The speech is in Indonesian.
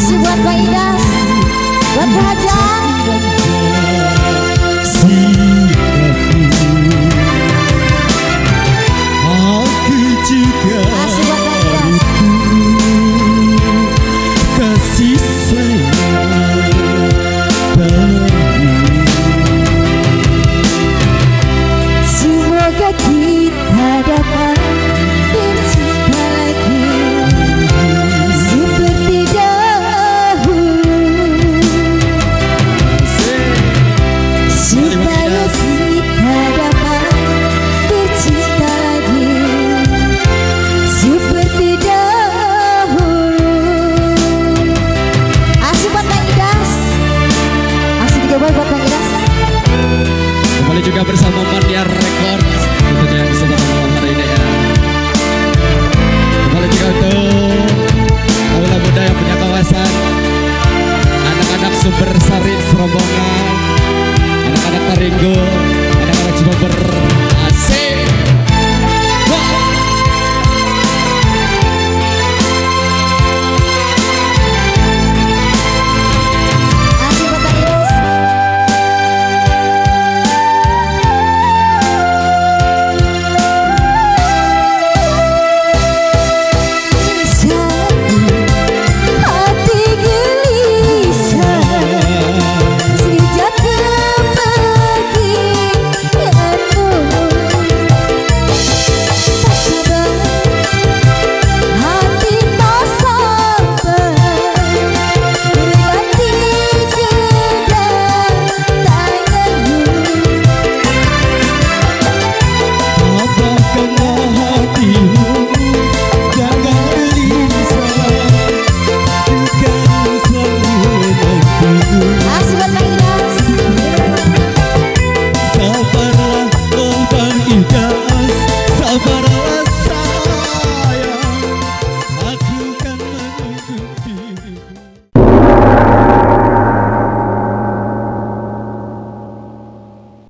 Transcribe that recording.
Asik buat Bang Idas, buat Bajang. Aku juga Asik buat Bang Idas. kasih sayang padamu. Semoga kita dapat bercinta lagi seperti dahulu, supaya kita dapat bercinta lagi seperti dahulu. Asik buat Bang Idas, asik juga buat Bang Idas. Kembali juga bersama Mania Records tentunya yang bersama malam hari ini ya. Kembali juga untuk kaula muda yang punya kawasan, anak-anak Sumber Sari Serombongan, anak-anak Taringgo, anak-anak Cimabar